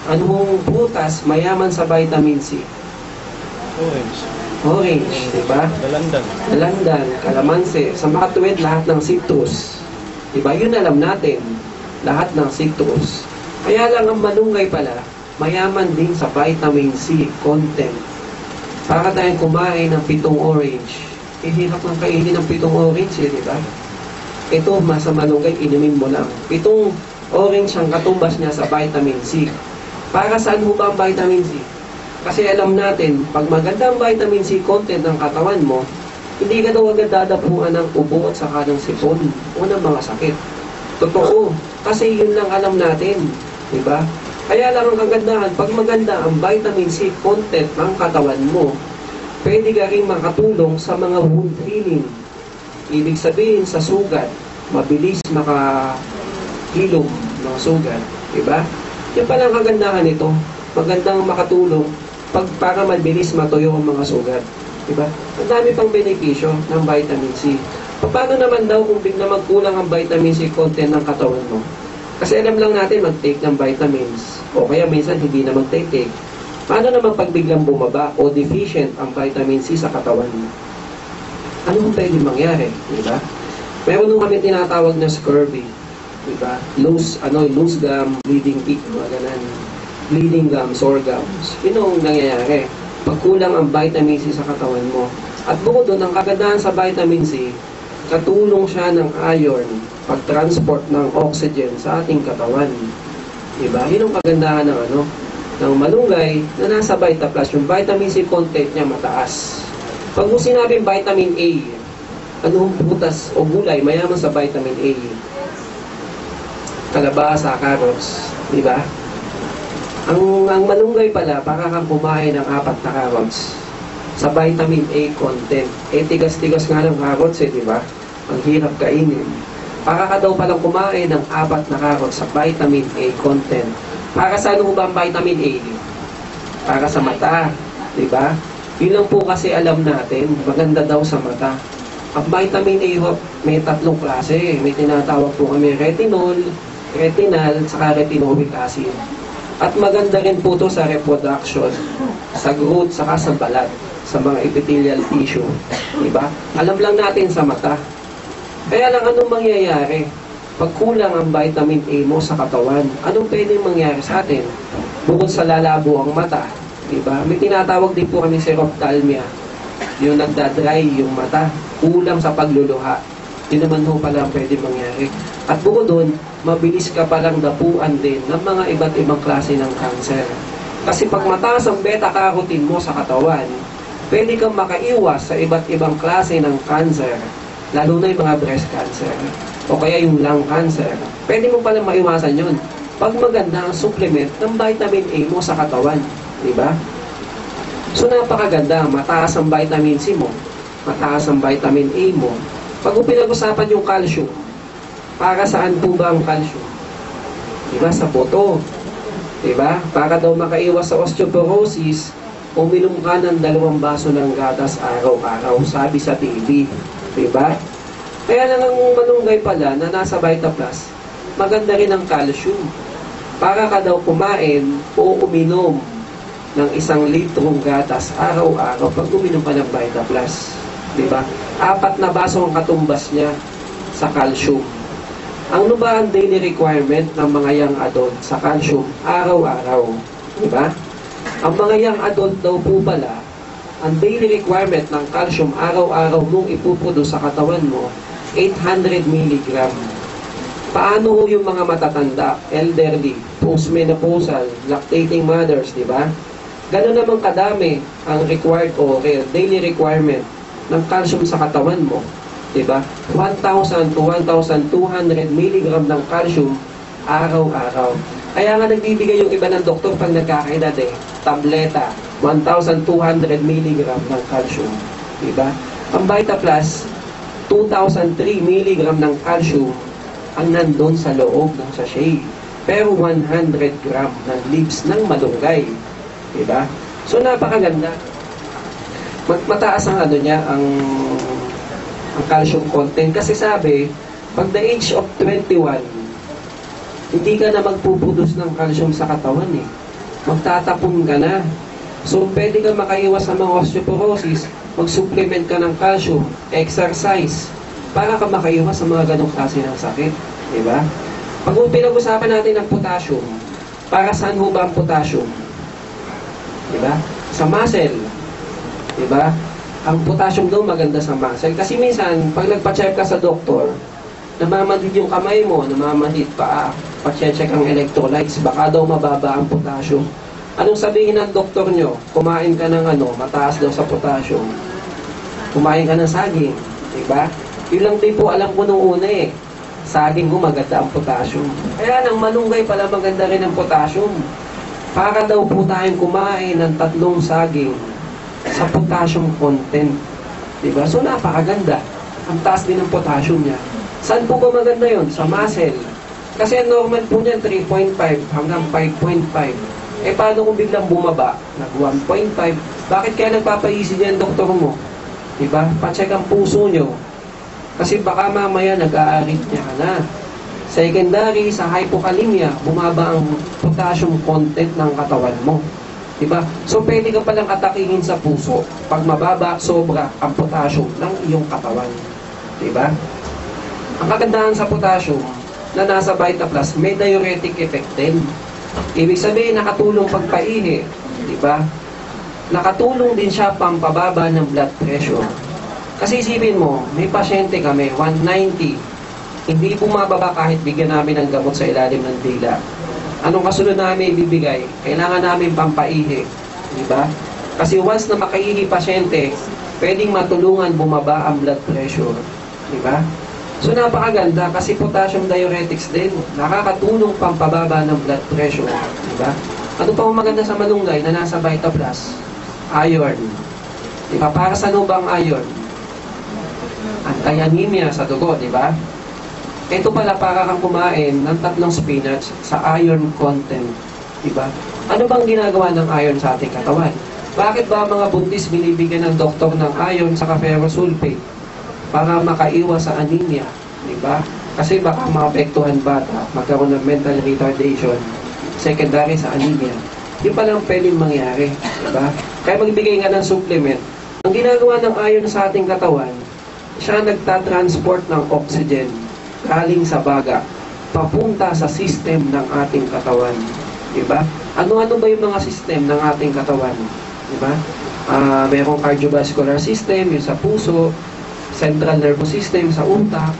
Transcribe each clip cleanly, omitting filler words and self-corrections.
Anong prutas mayaman sa vitamin C? Orange. Orange, di ba? Dalandan. Dalandan, kalamansi, sa makatuwid lahat ng citrus. Di ba? Yun alam natin. Lahat ng citrus. Kaya lang ang malunggay pala, mayaman din sa vitamin C content. Para tayong kumain ng 7 orange. Hirap ng kainin ng 7 orange, di ba? Ito, sa malunggay, inumin mo lang. 7 orange ang katumbas niya sa vitamin C. Para saan mo ba ang vitamin C? Kasi alam natin, pag maganda ang vitamin C content ng katawan mo, hindi ka daw agad dadapuan ng ubo at saka ng sipon o ng mga sakit. Totoo. Kasi yun lang alam natin. Diba? Kaya lang ang kagandahan, pag maganda ang vitamin C content ng katawan mo, pwede ka rin makatulong sa mga wound healing. Ibig sabihin sa sugat, mabilis makahilom ng sugat. Diba? Yan palang kagandahan nito. Magandang makatulong para mabilis matuyo ang mga sugat. Diba? Ang dami pang benepisyo ng vitamin C. Paano naman daw kung bigla magkulang ang vitamin C content ng katawan mo? Kasi alam lang natin mag-take ng vitamins. O kaya minsan hindi na mag-take. Paano naman pag biglang bumaba o deficient ang vitamin C sa katawan mo? Ano kung pwede mangyari? Diba? Meron nung kami tinatawag na scurvy. Diba? Loose gum, bleeding teeth, mga ganan. Bleeding gums, sore gums. Yun ang nangyayari. Pagkulang ang vitamin C sa katawan mo. At bukod doon, ang kagandahan sa vitamin C, katulong siya ng iron, pag-transport ng oxygen sa ating katawan. Diba? Yun ang kagandahan ng malunggay na nasa Vita Plus. Yung vitamin C content niya mataas. Pag mo sinabing vitamin A, anong prutas o gulay mayaman sa vitamin A? Kalabasa, carrots. Diba? Ang malunggay pala, para kang kumain ng 4 na carrots sa vitamin A content. Tigas-tigas nga ng carrots diba? Ang hirap kainin. Para ka daw palang kumain ng 4 na carrots sa vitamin A content. Para sa ano ba ang vitamin A? Para sa mata, diba? Yun lang po kasi alam natin, maganda daw sa mata. Ang vitamin A, may 3 klase. May tinatawag po kami retinol, retinal, saka retinoic acid. At maganda rin po ito sa reproduction, sa growth, saka sa balat, sa mga epithelial tissue. Diba? Alam lang natin sa mata. Kaya lang anong mangyayari? Pag kulang ang vitamin A mo sa katawan, anong pwedeng mangyari sa atin? Bukod sa lalabo ang mata, diba? May tinatawag din po kami xerophthalmia. Yung nagdadry yung mata, kulang sa pagluluha. Yun naman ho pala ang pwedeng mangyari. At bukod doon, mabilis ka palang dapuan din ng mga iba't ibang klase ng cancer. Kasi pag mataas ang beta-carotene mo sa katawan, pwede kang makaiwas sa iba't ibang klase ng cancer, lalo na yung mga breast cancer, o kaya yung lung cancer. Pwede mo palang maiwasan yun pag maganda ang supplement ng vitamin A mo sa katawan. Diba? So napakaganda, mataas ang vitamin C mo, mataas ang vitamin A mo. Pag pinag-usapan yung calcium, para saan po ba ang calcium? Diba? Sa buto. Diba? Para daw makaiwas sa osteoporosis, uminom ka ng 2 baso ng gatas araw-araw, sabi sa TV. Diba? Kaya lang ang malunggay pala na nasa Vita Plus, maganda rin ang calcium. Para ka daw kumain o uminom ng 1 litrong gatas araw-araw pag uminom ka ng Vita Plus. Diba? 4 na baso ang katumbas niya sa calcium. Ano ba ang daily requirement ng mga young adult sa calcium araw-araw? Diba? Ang mga young adult daw po pala, ang daily requirement ng calcium araw-araw mong ipuproduce sa katawan mo, 800 mg. Paano yung mga matatanda, elderly, postmenopausal, lactating mothers, diba? Gano'n naman kadami ang required o daily requirement ng calcium sa katawan mo. Diba? 1,000 to 1,200 mg ng calcium araw-araw. Kaya nga nagbibigay yung iba ng doktor pag nagkakaedad tableta, 1,200 mg ng calcium. Diba? Ang Vita Plus, 2,003 mg ng calcium ang nandun sa loob ng sachet. Pero 100 gram ng leaves ng malunggay. Diba? So napakaganda. Mataas ang niya, ang calcium content. Kasi sabi, pag the age of 21, hindi ka na magpuproduce ng calcium sa katawan magtatapon ka na. So, pwede ka makaiwas sa mga osteoporosis, mag-supplement ka ng calcium, exercise, para ka makaiwas sa mga ganong klase ng sakit. Diba? Pag pinag-usapan natin ng potassium, para saan ho ba ang potassium? Diba? Sa muscle. Diba? Ang potassium daw maganda sa muscle. Kasi minsan, pag nagpa-check ka sa doktor, namamadid yung kamay mo, namamadid pa, pa-check ang electrolytes, baka daw mababa ang potassium. Anong sabihin ng doktor nyo? Kumain ka ng mataas daw sa potassium. Kumain ka ng saging. Diba? Yun lang din po alam ko nung una eh. Saging ko maganda ang potassium. Kaya nang malunggay pala maganda rin ang potassium. Para daw po tayong kumain ng 3 saging sa potassium content. Diba? So napakaganda. Ang taas din ng potassium niya. Saan po ba maganda yon? Sa muscle. Kasi normal po niyan 3.5 hanggang 5.5. Eh, paano kung biglang bumaba? Nag 1.5. Bakit kaya nagpapaisip niya ang doktor mo? Diba? Pa-check ang puso nyo. Kasi baka mamaya nag-aaritmia ka na. Secondary, sa hypokalemia, bumaba ang potassium content ng katawan mo. Diba? So, pwede ka palang atakihin sa puso. Pag mababa, sobra ang potassium ng iyong katawan. Diba? Ang kagandahan sa potassium na nasa Vita Plus, may diuretic effect din. Ibig sabihin, nakatulong pagpaihi. Diba? Nakatulong din siya pampababa ng blood pressure. Kasi isipin mo, may pasyente kami, 190. Hindi bumababa kahit bigyan namin ng gamot sa ilalim ng dila. Anong kasunod namin ibibigay? Kailangan namin pampaihi. Diba? Kasi once na makaihi pasyente, pwedeng matulungan bumaba ang blood pressure. Diba? So napakaganda kasi potassium diuretics din. Nakakatulong pampababa ng blood pressure. Diba? Ano pa maganda sa malunggay na nasa Vita Plus? Iron. Diba? Para sa ano ba ang iron? Anti-anemia sa dugo, diba? Ito pala para kang kumain ng 3 spinach sa iron content. Diba? Ano bang ginagawa ng iron sa ating katawan? Bakit ba mga buntis binibigyan ng doktor ng iron sa ferrous sulfate? Para makaiwas sa anemia, di ba? Kasi baka maapektuhan bata, magkaroon ng mental retardation, secondary sa anemia. Yun palang pwedeng mangyari, di ba? Kaya magbigay nga ng supplement. Ang ginagawa ng iron sa ating katawan, siya nagtatransport ng oxygen galing sa baga, papunta sa system ng ating katawan. Di ba? Ano-ano ba yung mga system ng ating katawan? Di ba? Merong cardiovascular system, yung sa puso, central nervous system sa utak,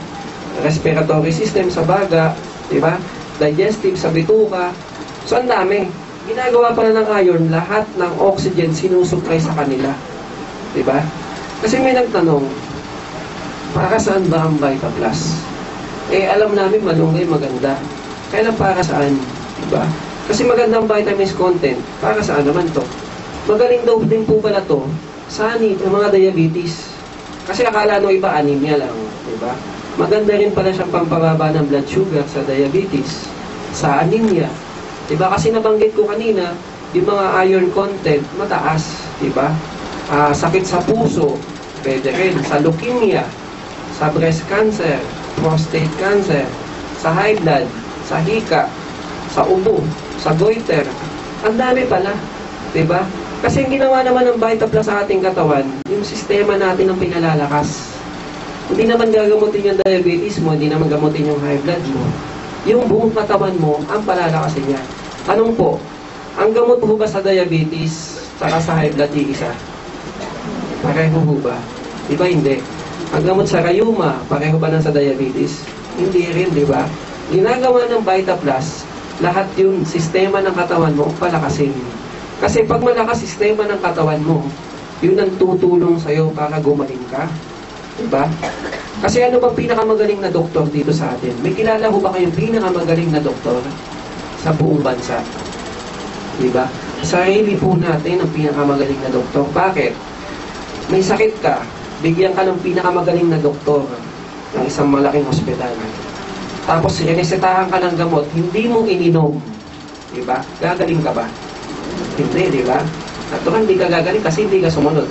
respiratory system sa baga, di ba? Digestive sa bituka. So, ang dami. Ginagawa pala ng iron, lahat ng oxygen sinusupply sa kanila. Di ba? Kasi may nagtanong, para saan ba ang Vita Plus? Eh, alam namin malunggay maganda. Kaya lang para saan? Di ba? Kasi magandang vitamins content. Para saan naman to? Magaling daw din po pala to sa mga diabetes. Kasi akala nung iba, anemia lang. Diba? Maganda rin pala siyang pampababa ng blood sugar sa diabetes, sa anemia. Diba? Kasi nabanggit ko kanina, yung mga iron content, mataas. Diba? Sakit sa puso, pwede rin. Sa leukemia, sa breast cancer, prostate cancer, sa high blood, sa hika, sa ubo, sa goiter. Ang dami pala. Diba? Kasi ang ginawa naman ng Vita Plus sa ating katawan, yung sistema natin ang pinalalakas. Hindi naman gagamutin yung diabetes mo, hindi naman gamutin yung high blood mo. Yung buong katawan mo, ang palalakasin niya. Tanong po, ang gamot ho ba sa diabetes, saka sa high blood iisa? Pareho ho ba? Di ba hindi? Ang gamot sa rheuma, pareho ba na sa diabetes? Hindi rin, di ba? Ginagawa ng Vita Plus, lahat yung sistema ng katawan mo, palakasin. Kasi pag malakas sistema ng katawan mo, yun ang tutulong sa'yo para gumaling ka. Diba? Kasi ano bang pinakamagaling na doktor dito sa atin? May kilala ho ba kayong pinakamagaling na doktor sa buong bansa? Diba? Sarili po natin ang pinakamagaling na doktor. Bakit? May sakit ka, bigyan ka ng pinakamagaling na doktor ng isang malaking ospital. Tapos resetahan ka ng gamot, hindi mo ininom. Diba? Gagaling ka ba? Hindi, di ba? Natural, hindi ka gagaling kasi hindi ka sumunod.